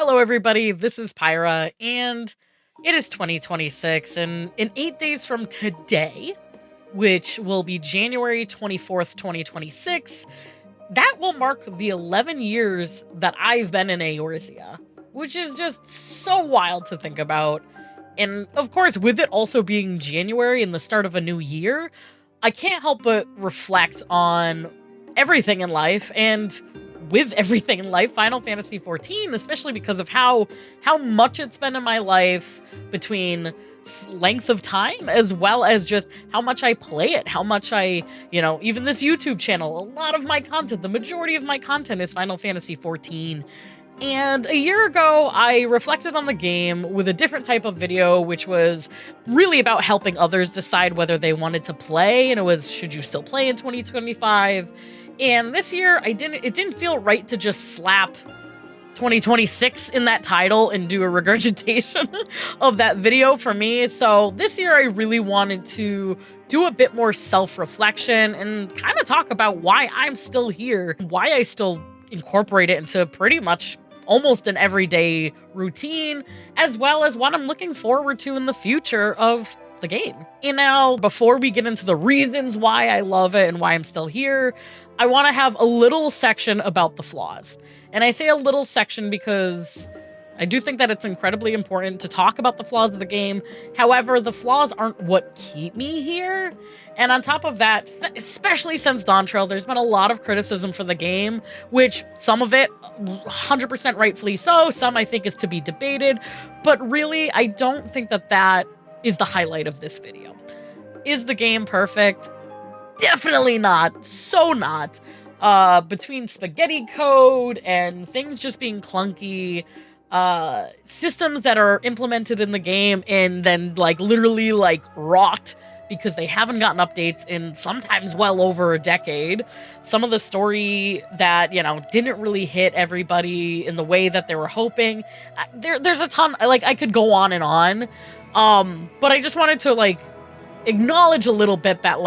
Hello, everybody. This is Pyra, and it is 2026. And in 8 days from today, which will be January 24th, 2026, that will mark the 11 years that I've been in Eorzea, which is just so wild to think about. And of course, with it also being January and the start of a new year, I can't help but reflect on everything in life, and with everything in life, Final Fantasy XIV, especially because of how much it's been in my life between length of time as well as just how much I play it, how much I, even this YouTube channel, a lot of my content, the majority of my content is Final Fantasy XIV. And a year ago, I reflected on the game with a different type of video, which was really about helping others decide whether they wanted to play, and it was, should you still play in 2025? And this year, it didn't feel right to just slap 2026 in that title and do a regurgitation of that video for me. So this year, I really wanted to do a bit more self-reflection and kind of talk about why I'm still here, why I still incorporate it into pretty much almost an everyday routine, as well as what I'm looking forward to in the future of the game. And now, before we get into the reasons why I love it and why I'm still here, I want to have a little section about the flaws. And I say a little section because I do think that it's incredibly important to talk about the flaws of the game. However, the flaws aren't what keep me here. And on top of that, especially since Dawn Trail, there's been a lot of criticism for the game, which some of it 100% rightfully so, some I think is to be debated. But really, I don't think that that is the highlight of this video. Is the game perfect? Definitely not. So not. Between spaghetti code and things just being clunky, systems that are implemented in the game and then literally rot because they haven't gotten updates in sometimes well over a decade. Some of the story that, didn't really hit everybody in the way that they were hoping. There's a ton, I could go on and on. But I just wanted to acknowledge a little bit that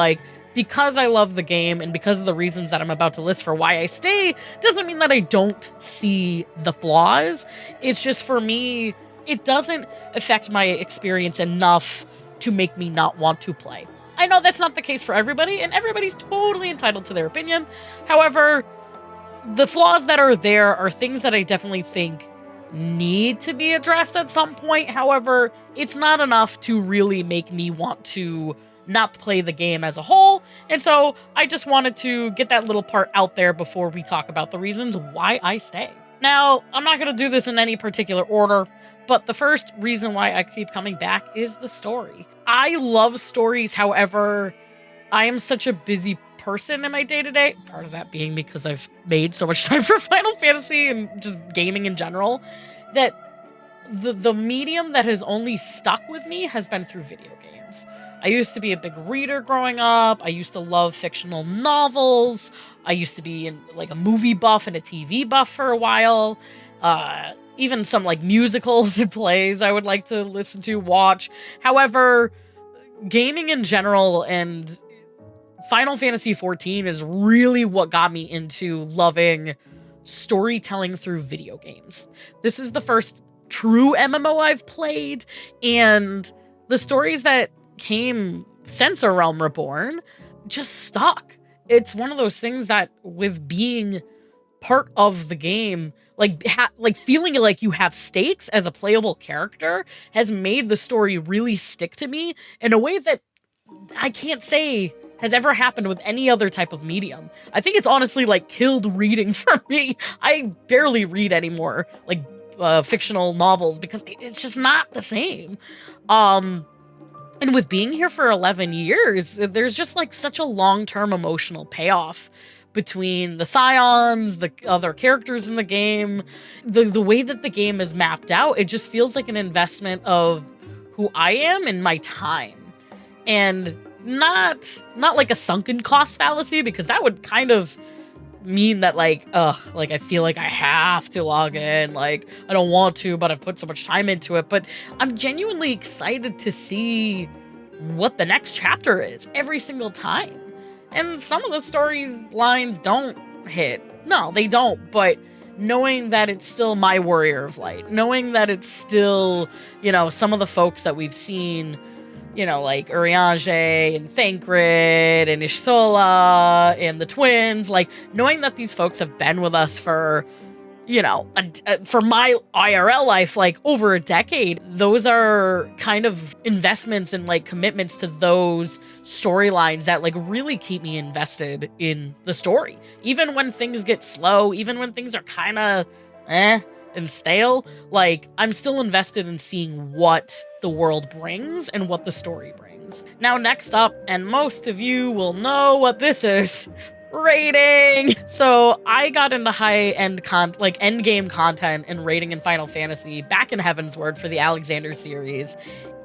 because I love the game and because of the reasons that I'm about to list for why I stay, doesn't mean that I don't see the flaws. It's just, for me, it doesn't affect my experience enough to make me not want to play. I know that's not the case for everybody, and everybody's totally entitled to their opinion. However, the flaws that are there are things that I definitely think need to be addressed at some point. However, it's not enough to really make me want to not play the game as a whole. And so I just wanted to get that little part out there before we talk about the reasons why I stay. Now, I'm not going to do this in any particular order, but the first reason why I keep coming back is the story. I love stories. However, I am such a busy person in my day-to-day, part of that being because I've made so much time for Final Fantasy and just gaming in general, that the medium that has only stuck with me has been through video games. I used to be a big reader growing up. I used to love fictional novels. I used to be a movie buff and a TV buff for a while. Even some musicals and plays I would like to listen to, watch. However, gaming in general and Final Fantasy XIV is really what got me into loving storytelling through video games. This is the first true MMO I've played, and the stories that came since A Realm Reborn just stuck. It's one of those things that, with being part of the game, feeling like you have stakes as a playable character, has made the story really stick to me in a way that I can't say has ever happened with any other type of medium. I think it's honestly killed reading for me. I barely read anymore, fictional novels, because it's just not the same. And with being here for 11 years, there's just such a long-term emotional payoff between the Scions, the other characters in the game, the way that the game is mapped out. It just feels like an investment of who I am and my time. And not like a sunken cost fallacy, because that would kind of mean that I feel like I have to log in, I don't want to, but I've put so much time into it. But I'm genuinely excited to see what the next chapter is every single time. And some of the storylines don't hit. No, they don't. But knowing that it's still my Warrior of Light, knowing that it's still, you know, some of the folks that we've seen, you know, like Eorzea and Thancred and Ishsola and the twins, like knowing that these folks have been with us for, you know, for my IRL life, like over a decade. Those are kind of investments and like commitments to those storylines that like really keep me invested in the story. Even when things get slow, even when things are kind of and stale, like I'm still invested in seeing what the world brings and what the story brings. Now, next up, and most of you will know what this is, raiding. So I got into high-end endgame content and raiding in Final Fantasy back in Heavensward for the Alexander series.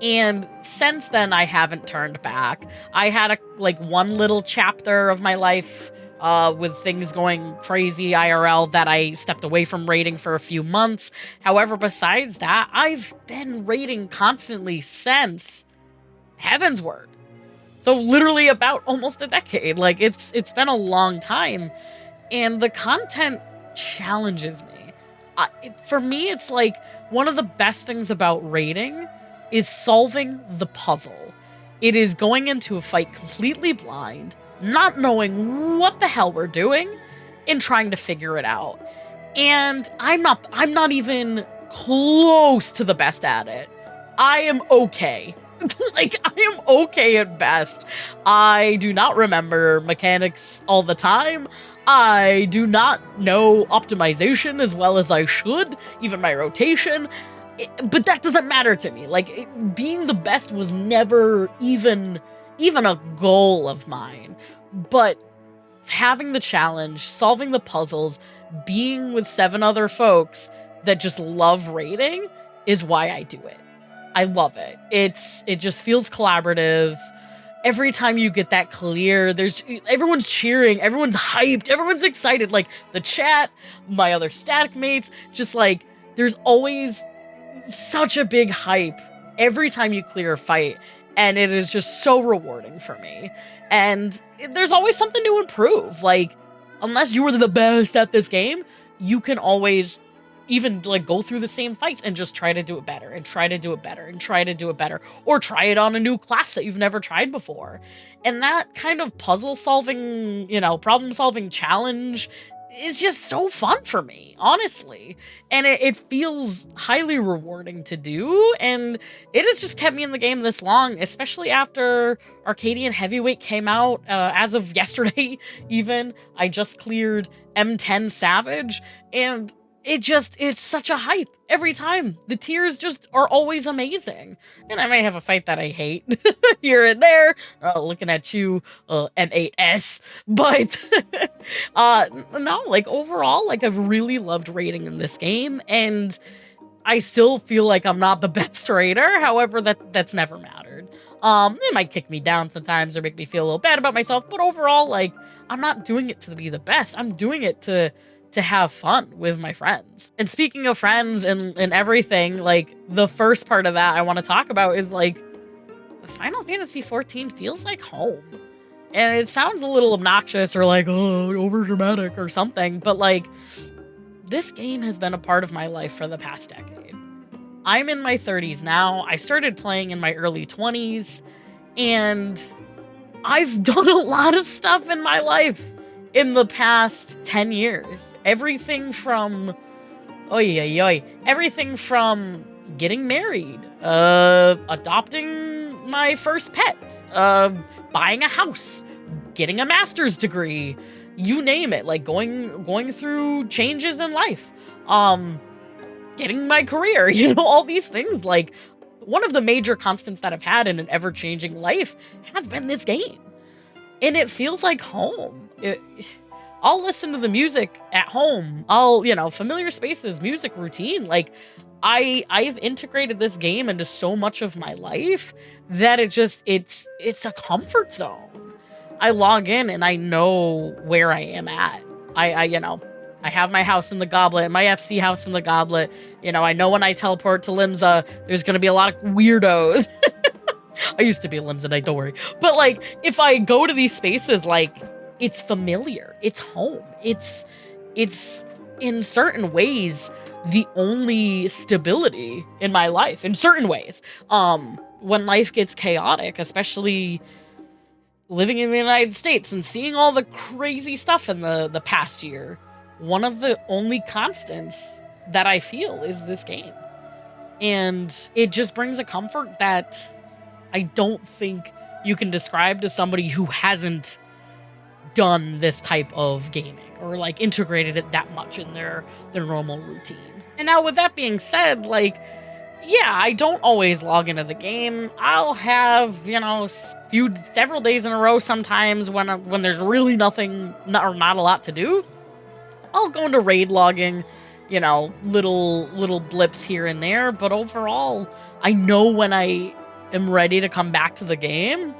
And since then, I haven't turned back. I had one little chapter of my life with things going crazy IRL that I stepped away from raiding for a few months. However, besides that, I've been raiding constantly since Heavensward. So literally about almost a decade. Like it's been a long time, and the content challenges me. For me, it's like one of the best things about raiding is solving the puzzle. It is going into a fight completely blind, not knowing what the hell we're doing, and trying to figure it out. And I'm not even close to the best at it. I am okay. Like, I am okay at best. I do not remember mechanics all the time. I do not know optimization as well as I should, even my rotation. But that doesn't matter to me. Like, being the best was never even a goal of mine. But having the challenge, solving the puzzles, being with 7 other folks that just love raiding is why I do it. I love it. It just feels collaborative. Every time you get that clear, everyone's cheering, everyone's hyped, everyone's excited. Like the chat, my other static mates, just like there's always such a big hype every time you clear a fight, and it is just so rewarding for me. And there's always something to improve. Like, unless you were the best at this game, you can always even like go through the same fights and just try to do it better and try to do it better and try to do it better, or try it on a new class that you've never tried before. And that kind of puzzle solving, you know, problem solving challenge is just so fun for me, honestly. And it feels highly rewarding to do, and it has just kept me in the game this long, especially after Arcadian Heavyweight came out. As of yesterday even, I just cleared M10 Savage, and it's such a hype every time. The tiers just are always amazing. And I may have a fight that I hate here and there, looking at you, M8S, but no, like overall, like I've really loved raiding in this game, and I still feel like I'm not the best raider. However, that's never mattered. It might kick me down sometimes or make me feel a little bad about myself, but overall, like, I'm not doing it to be the best. I'm doing it to have fun with my friends. And speaking of friends and everything, like the first part of that I want to talk about is like Final Fantasy XIV feels like home. And it sounds a little obnoxious or like, oh, over dramatic or something, but like this game has been a part of my life for the past decade. I'm in my 30s now. I started playing in my early 20s, and I've done a lot of stuff in my life in the past 10 years. Everything from, everything from getting married, adopting my first pets, buying a house, getting a master's degree, you name it, like going through changes in life, getting my career, you know, all these things. Like, one of the major constants that I've had in an ever-changing life has been this game. And it feels like home. I'll listen to the music at home. Familiar spaces, music routine. Like, I've integrated this game into so much of my life that it's a comfort zone. I log in and I know where I am at. I have my house in the goblet, my FC house in the goblet. You know, I know when I teleport to Limsa, there's going to be a lot of weirdos. I used to be a Limsa Knight, don't worry. But, like, if I go to these spaces, like, it's familiar. It's home. It's in certain ways, the only stability in my life, in certain ways. When life gets chaotic, especially living in the United States and seeing all the crazy stuff in the past year, one of the only constants that I feel is this game. And it just brings a comfort that I don't think you can describe to somebody who hasn't done this type of gaming or like integrated it that much in their normal routine. And now with that being said, like, yeah, I don't always log into the game. I'll have, several days in a row sometimes when there's really nothing or not a lot to do. I'll go into raid logging, little blips here and there, but overall, I know when I am ready to come back to the game,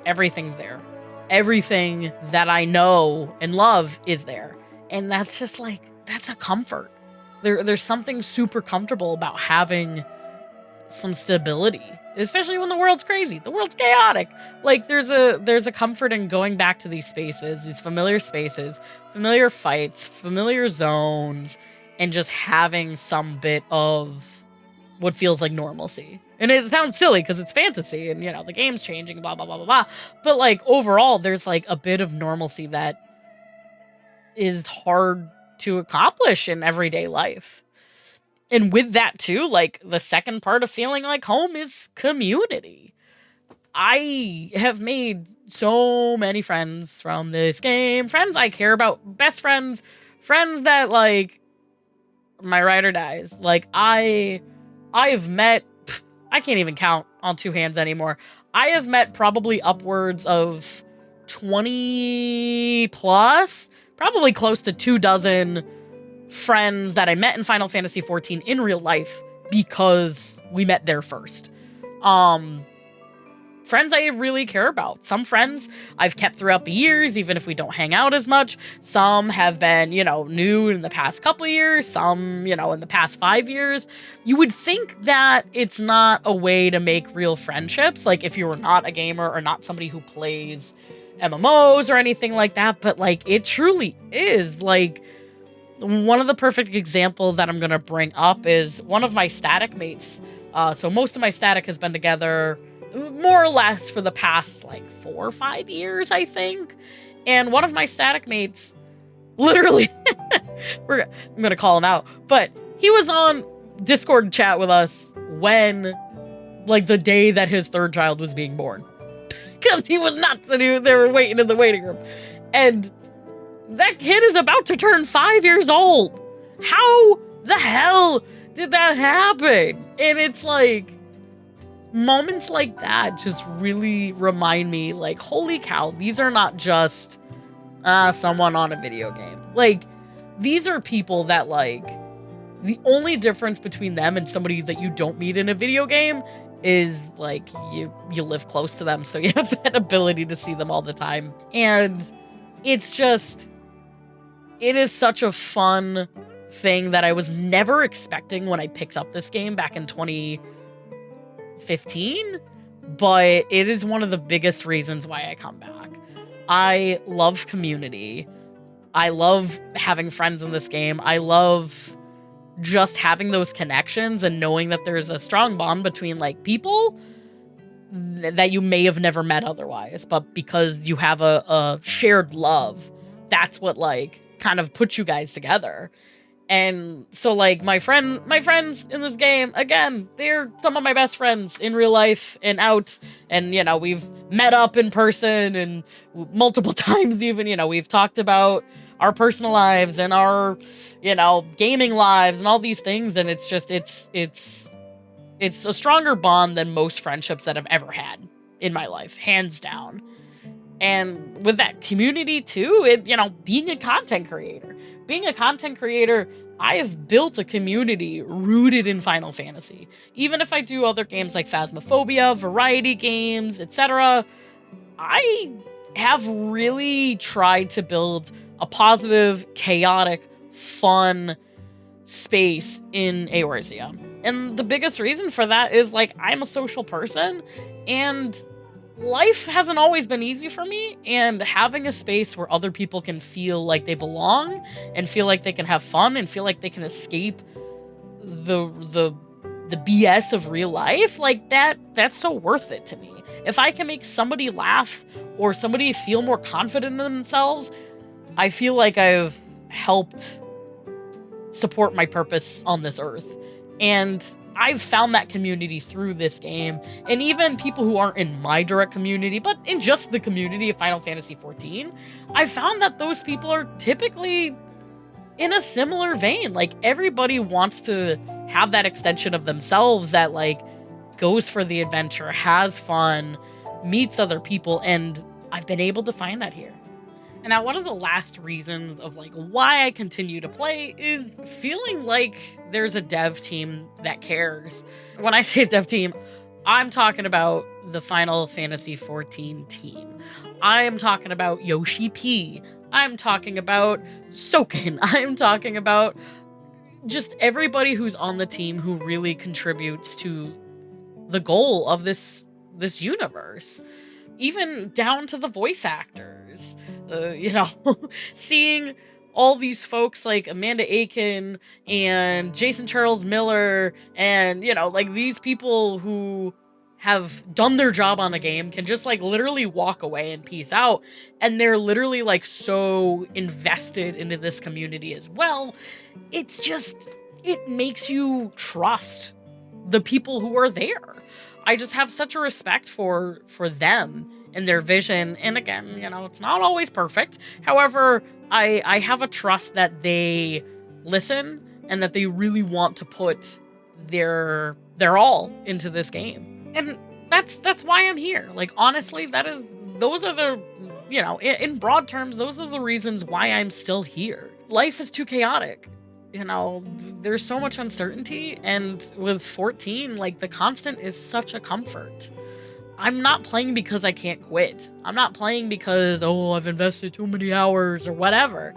everything's there. Everything that I know and love is there. And that's just like, that's a comfort. There's something super comfortable about having some stability, especially when the world's crazy. The world's chaotic. Like there's a comfort in going back to these spaces, these familiar spaces, familiar fights, familiar zones, and just having some bit of what feels like normalcy. And it sounds silly because it's fantasy and, the game's changing, blah, blah, blah, blah, blah. But, like, overall, there's, like, a bit of normalcy that is hard to accomplish in everyday life. And with that, too, like, the second part of feeling like home is community. I have made so many friends from this game. Friends I care about. Best friends. Friends that, like, my ride or dies. Like, I've met... I can't even count on two hands anymore. I have met probably upwards of 20 plus, probably close to 24 friends that I met in Final Fantasy XIV in real life because we met there first. Friends I really care about. Some friends I've kept throughout the years, even if we don't hang out as much. Some have been, new in the past couple of years. Some, in the past 5 years. You would think that it's not a way to make real friendships. Like, if you were not a gamer or not somebody who plays MMOs or anything like that. But, like, it truly is. Like, one of the perfect examples that I'm going to bring up is one of my static mates. So most of my static has been together more or less for the past, 4 or 5 years, I think. And one of my static mates, literally, I'm going to call him out, but he was on Discord chat with us when, the day that his third child was being born. Because he was nuts and they were waiting in the waiting room. And that kid is about to turn 5 years old. How the hell did that happen? And it's like, moments like that just really remind me, holy cow, these are not just someone on a video game. These are people that, the only difference between them and somebody that you don't meet in a video game is, you live close to them, so you have that ability to see them all the time. And it's just, it is such a fun thing that I was never expecting when I picked up this game back in 2015, but it is one of the biggest reasons why I come back. I love community. I love having friends in this game. I love just having those connections and knowing that there's a strong bond between people that you may have never met otherwise, but because you have a shared love, that's what kind of puts you guys together. And so, my friends in this game, again, they're some of my best friends in real life and out. And, we've met up in person and multiple times even, we've talked about our personal lives and our, gaming lives and all these things. And it's just, it's a stronger bond than most friendships that I've ever had in my life, hands down. And with that community too, being a content creator, I have built a community rooted in Final Fantasy. Even if I do other games like Phasmophobia, variety games, etc., I have really tried to build a positive, chaotic, fun space in Eorzea. And the biggest reason for that is, I'm a social person, and life hasn't always been easy for me, and having a space where other people can feel like they belong and feel like they can have fun and feel like they can escape the BS of real life, like that's so worth it to me. If I can make somebody laugh or somebody feel more confident in themselves, I feel like I've helped support my purpose on this earth. And I've found that community through this game, and even people who aren't in my direct community, but in just the community of Final Fantasy XIV, I found that those people are typically in a similar vein. Like, everybody wants to have that extension of themselves that, like, goes for the adventure, has fun, meets other people, and I've been able to find that here. And now, one of the last reasons of, like, why I continue to play is feeling like there's a dev team that cares. When I say dev team, I'm talking about the Final Fantasy XIV team. I'm talking about Yoshi P. I'm talking about Soken. I'm talking about just everybody who's on the team who really contributes to the goal of this universe. Even down to the voice actors. You know, seeing all these folks like Amanda Aiken and Jason Charles Miller, and, you know, like, these people who have done their job on a game can just, like, literally walk away and peace out, and they're literally, like, so invested into this community as well. It's just, it makes you trust the people who are there. I just have such a respect for them and their vision. And again, you know, it's not always perfect. However, I have a trust that they listen and that they really want to put their all into this game. And that's why I'm here. Like, honestly, those are the, you know, in broad terms, those are the reasons why I'm still here. Life is too chaotic. You know, there's so much uncertainty, and with 14, like, the constant is such a comfort. I'm not playing because I can't quit. I'm not playing because, oh, I've invested too many hours or whatever.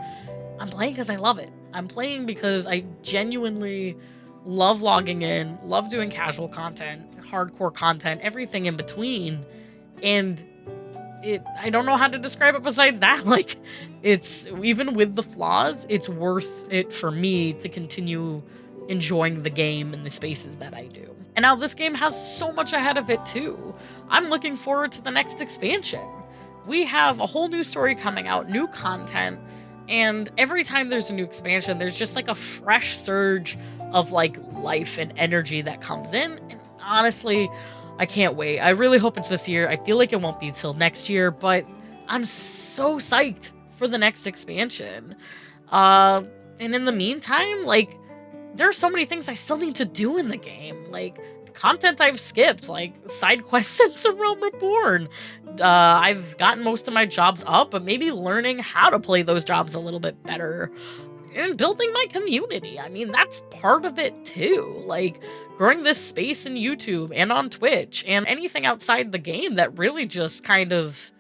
I'm playing because I love it. I'm playing because I genuinely love logging in, love doing casual content, hardcore content, everything in between. And I don't know how to describe it besides that. Like, it's, even with the flaws, it's worth it for me to continue enjoying the game and the spaces that I do. And now this game has so much ahead of it too. I'm looking forward to the next expansion. We have a whole new story coming out, new content, and every time there's a new expansion, there's just, like, a fresh surge of, like, life and energy that comes in. And honestly, I can't wait. I really hope it's this year. I feel like it won't be till next year, but I'm so psyched for the next expansion. And in the meantime, like, there are so many things I still need to do in the game. Like, content I've skipped, like side quests in Some Realm Reborn. I've gotten most of my jobs up, but maybe learning how to play those jobs a little bit better. And building my community. I mean, that's part of it too. Like, growing this space in YouTube and on Twitch and anything outside the game that really just kind of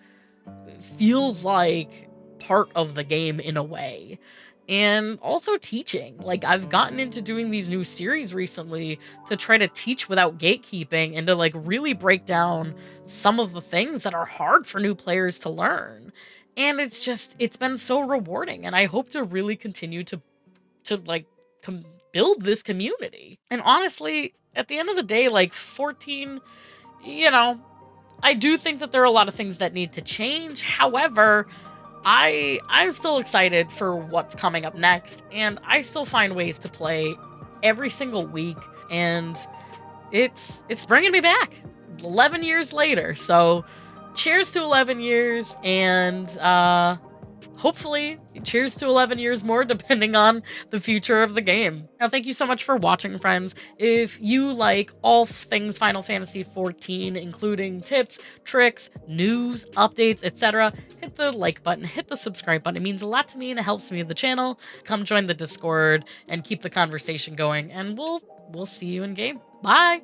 feels like part of the game in a way. And also teaching. Like, I've gotten into doing these new series recently to try to teach without gatekeeping and to, like, really break down some of the things that are hard for new players to learn. And it's been so rewarding, and I hope to really continue to like, build this community. And honestly, at the end of the day, like, 14, you know, I do think that there are a lot of things that need to change. However, I'm still excited for what's coming up next, and I still find ways to play every single week, and it's bringing me back 11 years later. So cheers to 11 years, and hopefully cheers to 11 years more, depending on the future of the game. Now, thank you so much for watching, friends. If you like all things Final Fantasy XIV, including tips, tricks, news, updates, etc., hit the like button, hit the subscribe button. It means a lot to me and it helps me with the channel. Come join the Discord and keep the conversation going, and we'll see you in game. Bye!